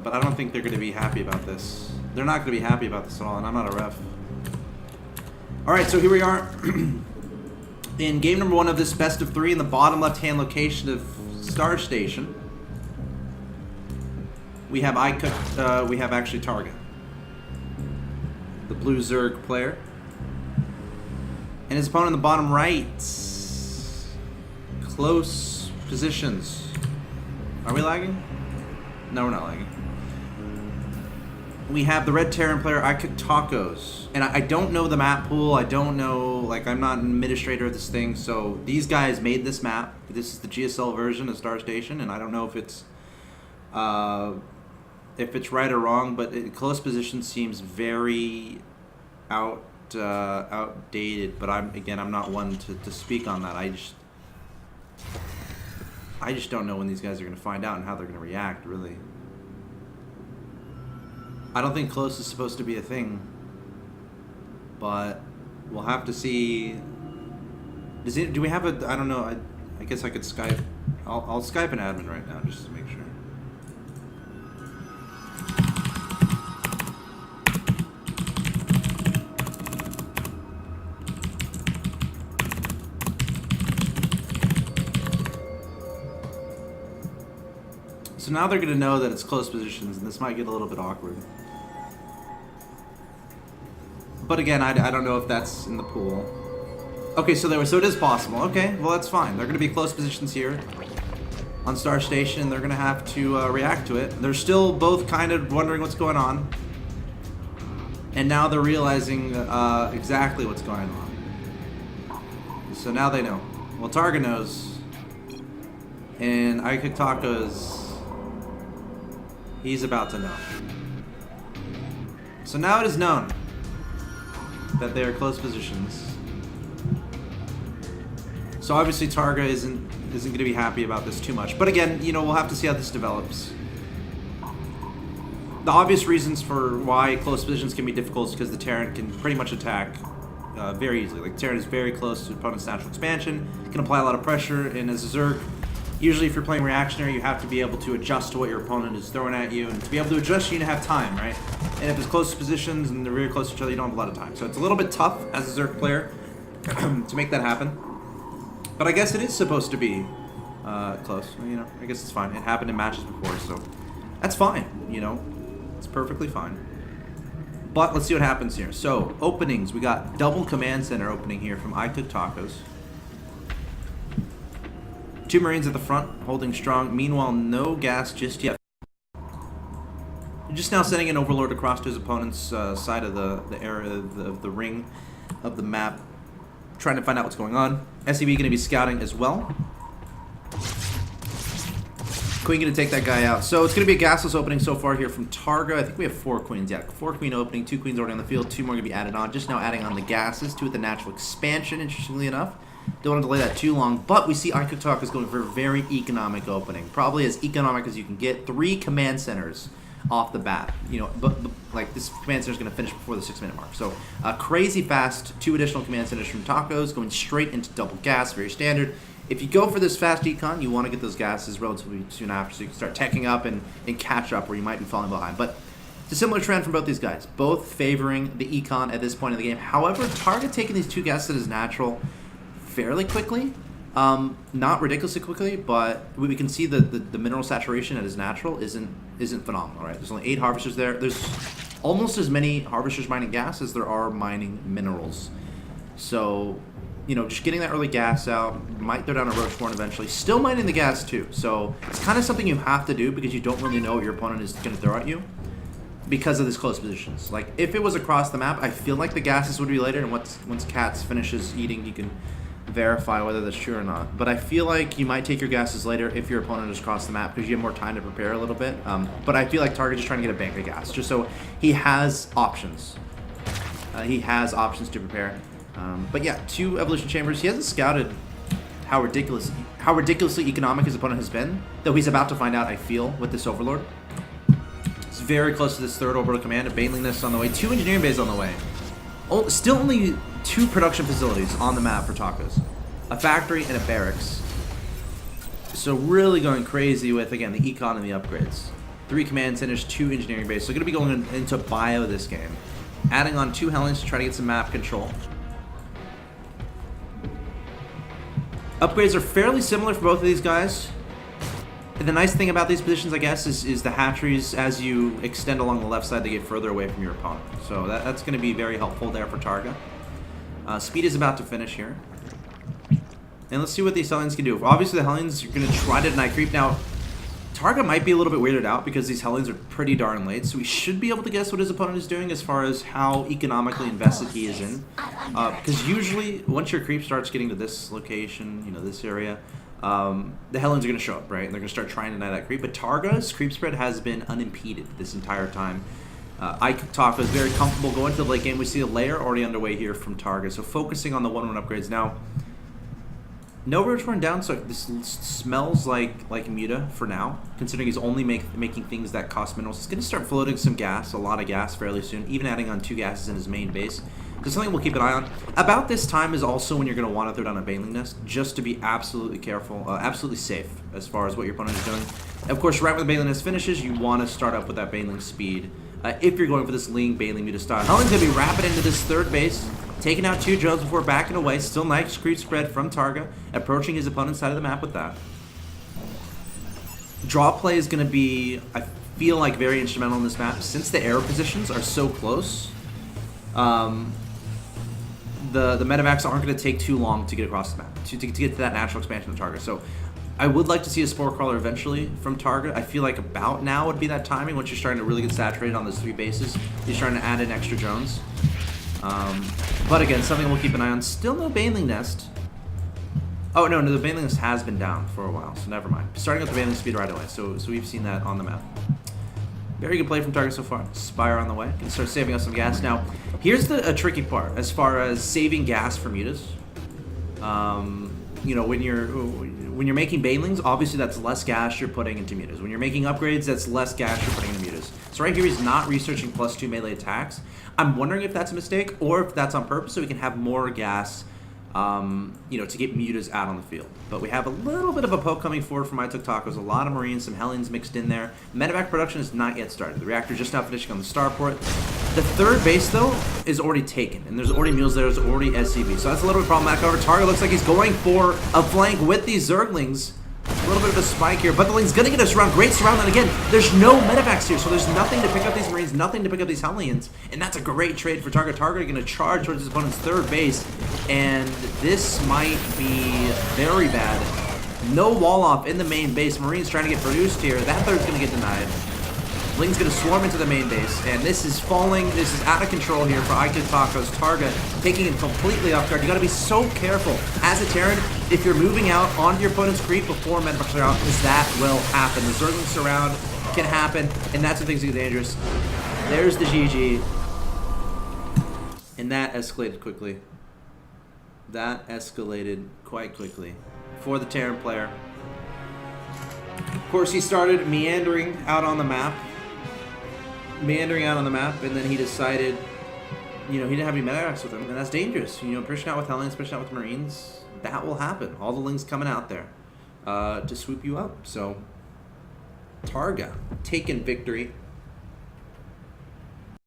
but I don't think they're going to be happy about this. They're not going to be happy about this at all, and I'm not a ref. Alright, so here we are in game number 1 of this best of 3 in the bottom left-hand location of Star Station. We have we have actually Targa, the blue Zerg player. And his opponent in the bottom right. Close positions. Are we lagging? No, we're not lagging. We have the red Terran player, Icooktacos. And I don't know the map pool. I don't know, like, I'm not an administrator of this thing. So these guys made this map. This is the GSL version of Star Station. And I don't know if it's right or wrong. But close position seems very outdated. But I'm not one to speak on that. I just don't know when these guys are going to find out and how they're going to react, really. I don't think close is supposed to be a thing, but we'll have to see. Do we have a? I don't know. I guess I could Skype. I'll Skype an admin right now just to make sure. So now they're going to know that it's close positions, and this might get a little bit awkward. But again, I don't know if that's in the pool. Okay, so it is possible. Okay, well that's fine. They're going to be close positions here on Star Station, and they're going to have to react to it. They're still both kind of wondering what's going on. And now they're realizing exactly what's going on. So now they know. Well, Targa knows. And Icooktacos, he's about to know. So now it is known that they are close positions. So obviously Targa isn't going to be happy about this too much. But again, you know, we'll have to see how this develops. The obvious reasons for why close positions can be difficult is because the Terran can pretty much attack very easily. Like, Terran is very close to opponent's natural expansion, can apply a lot of pressure, and as a Zerg, usually if you're playing reactionary, you have to be able to adjust to what your opponent is throwing at you, and to be able to adjust, you need to have time, right? And if it's close positions and they're very close to each other, you don't have a lot of time. So it's a little bit tough as a Zerg player to make that happen. But I guess it is supposed to be close. You know, I guess it's fine. It happened in matches before, so that's fine. You know, it's perfectly fine. But let's see what happens here. So openings, we got double command center opening here from Icooktacos. 2 Marines at the front, holding strong. Meanwhile, no gas just yet. Just now sending an Overlord across to his opponent's side of the area of the ring of the map, trying to find out what's going on. SEB going to be scouting as well. Queen going to take that guy out. So it's going to be a gasless opening so far here from Targa. I think we have 4 queens. Yeah, 4 queen opening, 2 queens already on the field, 2 more going to be added on. Just now adding on the gases, 2 with the natural expansion, interestingly enough. Don't want to delay that too long, but we see Icooktacos going for a very economic opening. Probably as economic as you can get. 3 command centers off the bat. You know, but like, this command center is going to finish before the 6-minute mark. So crazy fast 2 additional command centers from Tacos, going straight into double gas, very standard. If you go for this fast econ, you want to get those gases relatively soon after, so you can start teching up and catch up where you might be falling behind. But it's a similar trend from both these guys, both favoring the econ at this point in the game. However, Targa taking these 2 gases as natural fairly quickly. Not ridiculously quickly, but we can see that the mineral saturation at his natural isn't phenomenal, right? There's only 8 harvesters there. There's almost as many harvesters mining gas as there are mining minerals. So, you know, just getting that early gas out, might throw down a Rocheborn eventually. Still mining the gas too. So it's kind of something you have to do because you don't really know what your opponent is going to throw at you because of these close positions. Like, if it was across the map, I feel like the gases would be later, and once Cats finishes eating, you can verify whether that's true or not. But I feel like you might take your gases later if your opponent is across the map because you have more time to prepare a little bit. But I feel like Targa's just trying to get a bank of gas, just so he has options. He has options to prepare. But yeah, 2 evolution chambers. He hasn't scouted how ridiculously economic his opponent has been, though he's about to find out, I feel, with this Overlord. It's very close to this 3rd orbital command. A Baneliness on the way. 2 engineering bays on the way. Oh, still only 2 production facilities on the map for Tacos. A factory and a barracks. So really going crazy with, again, the econ and the upgrades. 3 command centers, 2 engineering bases. So going to be going into bio this game. Adding on 2 Hellions to try to get some map control. Upgrades are fairly similar for both of these guys. And the nice thing about these positions, I guess, is the hatcheries, as you extend along the left side, they get further away from your opponent. So that's going to be very helpful there for Targa. Speed is about to finish here. And let's see what these Hellions can do. Obviously, the Hellions are going to try to deny creep. Now, Targa might be a little bit weirded out because these Hellions are pretty darn late, so we should be able to guess what his opponent is doing as far as how economically invested he is in. Because usually, once your creep starts getting to this location, you know, this area, the Hellions are going to show up, right? And they're going to start trying to deny that creep. But Targa's creep spread has been unimpeded this entire time. Icooktacos is very comfortable going to the late game. We see a layer already underway here from Targa, so focusing on the 1-1 upgrades. Now, no return down, so this smells like Muta for now, considering he's only making things that cost minerals. He's going to start floating some gas, a lot of gas fairly soon, even adding on 2 gases in his main base. So something we'll keep an eye on. About this time is also when you're going to want to throw down a Baneling Nest, just to be absolutely careful, absolutely safe as far as what your opponent is doing. Of course, right when the Baneling Nest finishes, you want to start up with that Baneling speed. If you're going for this Ling Baneling Muta style. Helling's going to be rapid into this 3rd base. Taking out 2 drones before backing away. Still nice creep spread from Targa. Approaching his opponent's side of the map with that. Draw play is going to be, I feel like, very instrumental in this map. Since the arrow positions are so close, the medevacs aren't going to take too long to get across the map. To get to that natural expansion of Targa. So I would like to see a Spore Crawler eventually from Targa. I feel like about now would be that timing once you're starting to really get saturated on those 3 bases. You're starting to add in extra drones. But again, something we'll keep an eye on. Still no Baneling Nest. Oh, no, the Baneling Nest has been down for a while, so never mind. Starting with the Baneling speed right away, so we've seen that on the map. Very good play from Targa so far. Spire on the way. Can start saving us some gas. Now, here's a tricky part as far as saving gas for Mutas. You know, when you're making Banelings, obviously that's less gas you're putting into Mutas. When you're making upgrades, that's less gas you're putting into Mutas. So right here he's not researching +2 melee attacks. I'm wondering if that's a mistake or if that's on purpose so we can have more gas, you know, to get Mutas out on the field. But we have a little bit of a poke coming forward from Icooktacos. A lot of Marines, some Hellions mixed in there. Medevac production is not yet started. The reactor just now finishing on the starport. The 3rd base, though, is already taken. And there's already mules there. There's already SCV. So that's a little bit problematic. However, Targa looks like he's going for a flank with these Zerglings. A little bit of a spike here, but the Ling's going to get us around. Great surround, and again, there's no medevacs here, so there's nothing to pick up these Marines, nothing to pick up these Hellions, and that's a great trade for Targa. Targa going to charge towards his opponent's 3rd base, and this might be very bad. No wall off in the main base. Marines trying to get produced here. That 3rd's going to get denied. Ling's going to swarm into the main base, and this is falling. This is out of control here for Icooktacos. Targa taking it completely off guard. You got to be so careful as a Terran if you're moving out onto your opponent's creep before medevacs are out, because that will happen. The Zergling surround can happen, and that's when things get dangerous. There's the GG, and that escalated quickly. That escalated quite quickly for the Terran player. Of course, he started meandering out on the map. And then he decided, you know, he didn't have any medevacs with him, and that's dangerous. You know, pushing out with Hellions, pushing out with Marines, that will happen. All the Lings coming out there to swoop you up. So, Targa taking victory.